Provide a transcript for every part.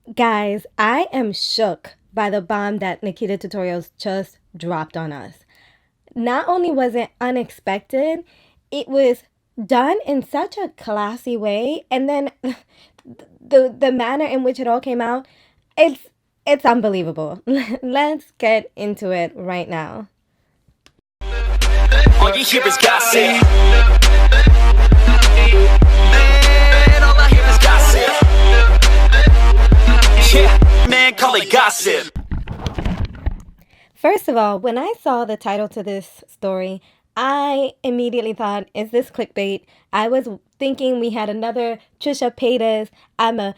Guys, I am shook by the bomb that Nikita Tutorials just dropped on us. Not only was it unexpected, it was done in such a classy way, and then the manner in which it all came out, it's unbelievable. Let's get into it right now. All you hear is gossip. Man, all I hear is gossip. Yeah, man, call it gossip. First of all, when I saw the title to this story, I immediately thought, is this clickbait? I was thinking we had another Trisha Paytas, I'm a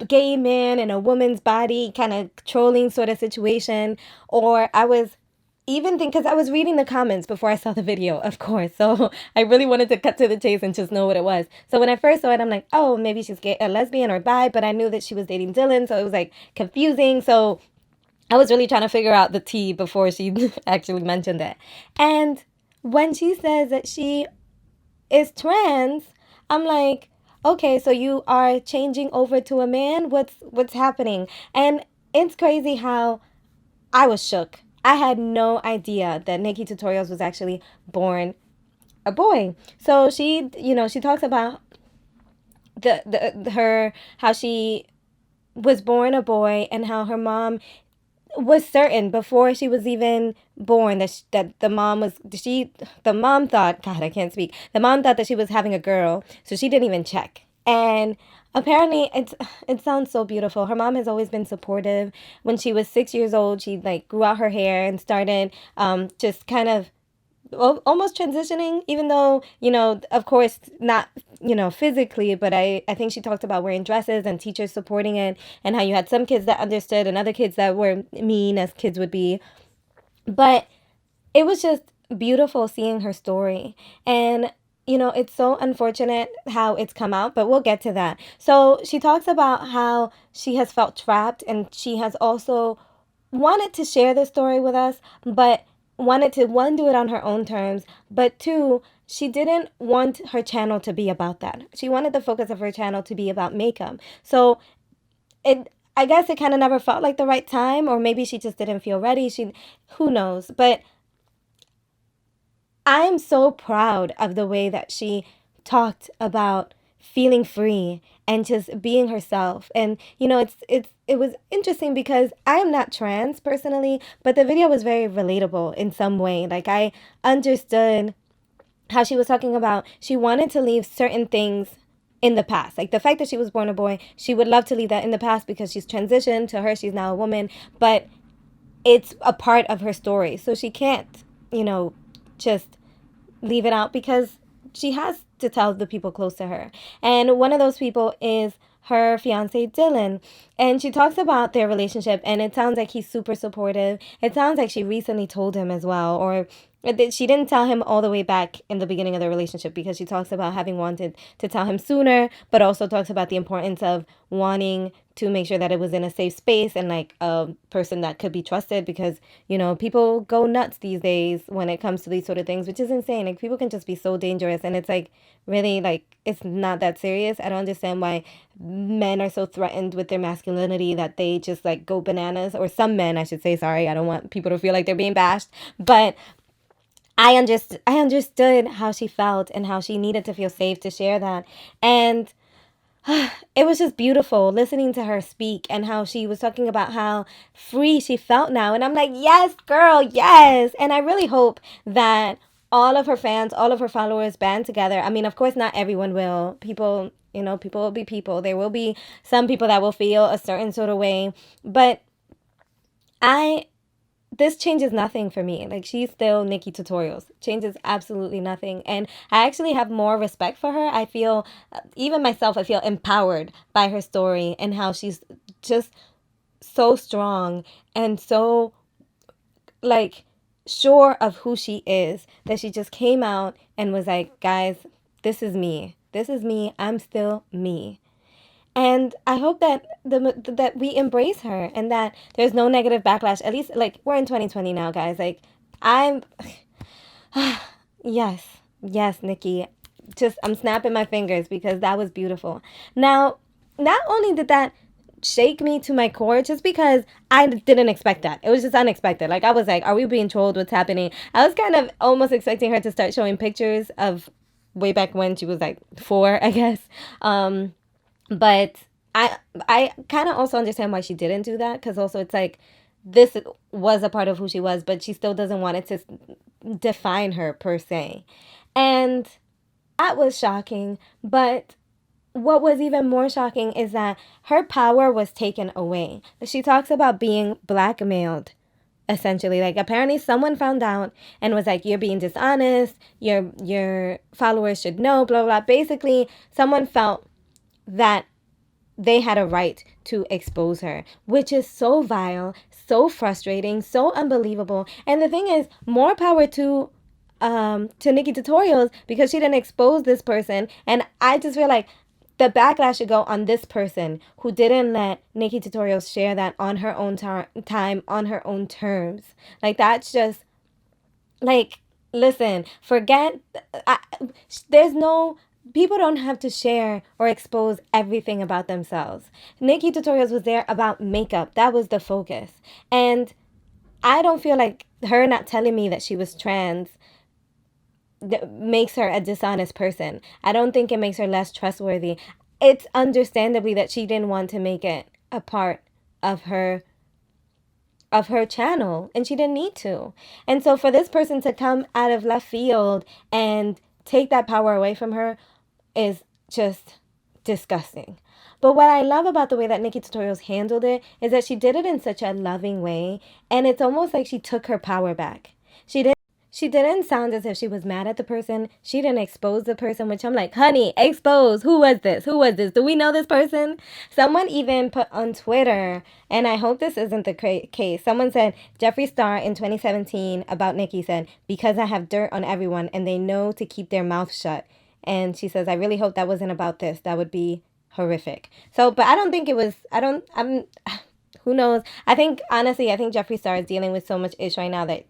gay man in a woman's body kind of trolling sort of situation. Or I was even think because I was reading the comments before I saw the video, of course. So I really wanted to cut to the chase and just know what it was. So when I first saw it, I'm like, oh, maybe she's gay, a lesbian or bi, but I knew that she was dating Dylan, so it was like confusing. So I was really trying to figure out the tea before she actually mentioned it. And when she says that she is trans, I'm like, okay, so you are changing over to a man? What's happening? And it's crazy how I was shook. I had no idea that Nikki Tutorials was actually born a boy. So she talks about her how she was born a boy and how her mom was certain before she was even born that the mom was the mom thought, God, I can't speak, the mom thought that she was having a girl, so she didn't even check. And apparently it sounds so beautiful. Her mom has always been supportive. When she was 6 years old, she like grew out her hair and started just kind of almost transitioning, even though, of course, not, physically, but I think she talked about wearing dresses and teachers supporting it, and how you had some kids that understood and other kids that were mean, as kids would be. But it was just beautiful seeing her story. And, it's so unfortunate how it's come out, but we'll get to that. So she talks about how she has felt trapped, and she has also wanted to share this story with us, but wanted to, one, do it on her own terms, but two, she didn't want her channel to be about that. She wanted the focus of her channel to be about makeup. So I guess it kind of never felt like the right time, or maybe she just didn't feel ready. Who knows? But I am so proud of the way that she talked about feeling free and just being herself. And it was interesting because I am not trans personally, but the video was very relatable in some way. Like, I understood how she was talking about she wanted to leave certain things in the past. Like the fact that she was born a boy, she would love to leave that in the past because she's transitioned. To her, she's now a woman, but it's a part of her story. So she can't, just leave it out because she has to tell the people close to her. And one of those people is her fiance Dylan. And she talks about their relationship, and it sounds like he's super supportive. It sounds like she recently told him as well, or that she didn't tell him all the way back in the beginning of the relationship, because she talks about having wanted to tell him sooner, but also talks about the importance of wanting to make sure that it was in a safe space and like a person that could be trusted, because people go nuts these days when it comes to these sort of things, which is insane. Like, people can just be so dangerous, and it's like, really, like, it's not that serious. I don't understand why men are so threatened with their masculinity that they just like go bananas, or some men, I should say. Sorry, I don't want people to feel like they're being bashed, but I understood how she felt and how she needed to feel safe to share that. And it was just beautiful listening to her speak, and how she was talking about how free she felt now. And I'm like, yes, girl, yes. And I really hope that all of her fans, all of her followers band together. I mean, of course, not everyone will. People will be people. There will be some people that will feel a certain sort of way. But I this changes nothing for me. Like, she's still Nikkie Tutorials. Changes absolutely nothing. And I actually have more respect for her. I feel, even myself, I feel empowered by her story, and how she's just so strong and so, like, sure of who she is, that she just came out and was like, guys, this is me. This is me. I'm still me. And I hope that that we embrace her, and that there's no negative backlash. At least, like, we're in 2020 now, guys. Like, I'm yes, yes, Nikki. Just, I'm snapping my fingers because that was beautiful. Now, not only did that shake me to my core just because I didn't expect that. It was just unexpected. Like, I was like, are we being trolled? What's happening? I was kind of almost expecting her to start showing pictures of way back when she was like 4, I guess. But I kind of also understand why she didn't do that, because also it's like this was a part of who she was, but she still doesn't want it to define her per se. And that was shocking. But what was even more shocking is that her power was taken away. She talks about being blackmailed, essentially. Like, apparently someone found out and was like, you're being dishonest, your followers should know, blah blah. Basically, someone felt that they had a right to expose her, which is so vile, so frustrating, so unbelievable. And the thing is, more power to Nikkie Tutorials, because she didn't expose this person. And I just feel like the backlash should go on this person who didn't let Nikkie Tutorials share that on her own time, on her own terms. Like, that's just, like, listen, forget, I, there's no, people don't have to share or expose everything about themselves. Nikkie Tutorials was there about makeup. That was the focus. And I don't feel like her not telling me that she was trans makes her a dishonest person. I don't think it makes her less trustworthy. It's understandably that she didn't want to make it a part of her channel, and she didn't need to. And so for this person to come out of left field and take that power away from her is just disgusting. But what I love about the way that Nikkie Tutorials handled it is that she did it in such a loving way, and it's almost like she took her power back. She didn't sound as if she was mad at the person. She didn't expose the person, which I'm like, honey, expose. Who was this? Who was this? Do we know this person? Someone even put on Twitter, and I hope this isn't the case. Someone said, Jeffree Star in 2017 about Nikkie said, because I have dirt on everyone and they know to keep their mouth shut. And she says, I really hope that wasn't about this. That would be horrific. So, but I don't think it was, who knows? Honestly, I think Jeffree Star is dealing with so much ish right now that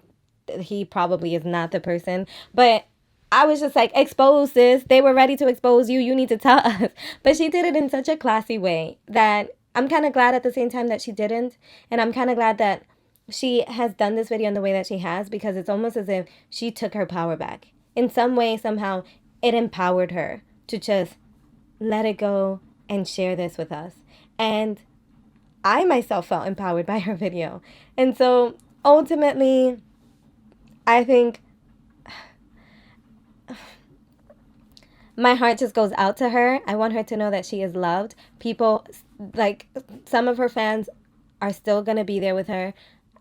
he probably is not the person. But I was just like, expose this. They were ready to expose you. You need to tell us. But she did it in such a classy way that I'm kind of glad at the same time that she didn't. And I'm kind of glad that she has done this video in the way that she has, because it's almost as if she took her power back. In some way, somehow, it empowered her to just let it go and share this with us. And I myself felt empowered by her video. And so ultimately, I think my heart just goes out to her. I want her to know that she is loved. People, like, some of her fans are still going to be there with her.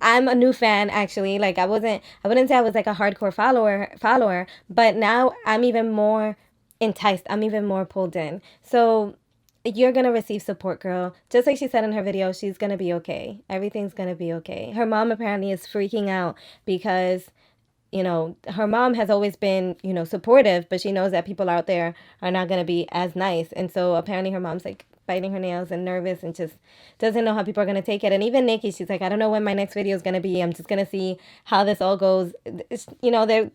I'm a new fan, actually. Like, I wouldn't say I was like a hardcore follower, but now I'm even more enticed. I'm even more pulled in. So you're going to receive support, girl. Just like she said in her video, she's going to be okay. Everything's going to be okay. Her mom apparently is freaking out because, you know, her mom has always been, you know, supportive, but she knows that people out there are not going to be as nice. And so apparently her mom's like biting her nails and nervous and just doesn't know how people are going to take it. And even Nikki, she's like, I don't know when my next video is going to be. I'm just going to see how this all goes. It's, you know,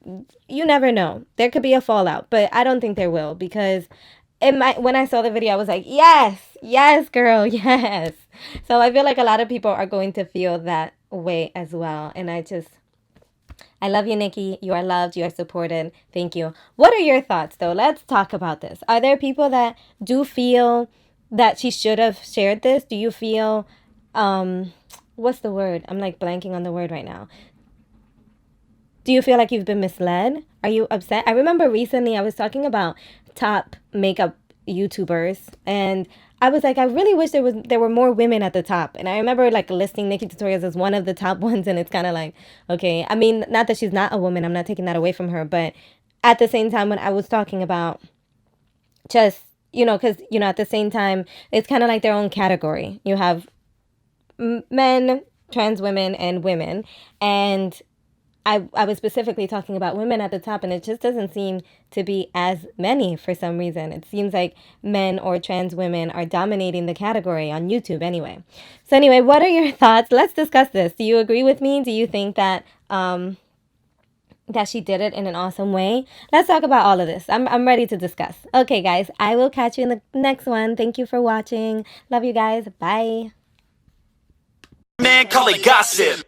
you never know. There could be a fallout, but I don't think there will, because when I saw the video, I was like, yes, girl, yes. So I feel like a lot of people are going to feel that way as well. And I love you, Nikki. You are loved. You are supported. Thank you. What are your thoughts, though? Let's talk about this. Are there people that do feel that she should have shared this? Do you feel, what's the word? I'm like blanking on the word right now. Do you feel like you've been misled? Are you upset? I remember recently I was talking about top makeup YouTubers, and I was like, I really wish there were more women at the top. And I remember like listing Nikkie Tutorials as one of the top ones, and it's kind of like, okay, I mean, not that she's not a woman, I'm not taking that away from her, but at the same time, when I was talking about just, you know, because, you know, at the same time, it's kind of like their own category. You have men, trans women, and women, and I was specifically talking about women at the top, and it just doesn't seem to be as many for some reason. It seems like men or trans women are dominating the category on YouTube anyway. So anyway, what are your thoughts? Let's discuss this. Do you agree with me? Do you think that that she did it in an awesome way. Let's talk about all of this. I'm ready to discuss. Okay, guys, I will catch you in the next one. Thank you for watching. Love you guys. Bye. Man, call it gossip.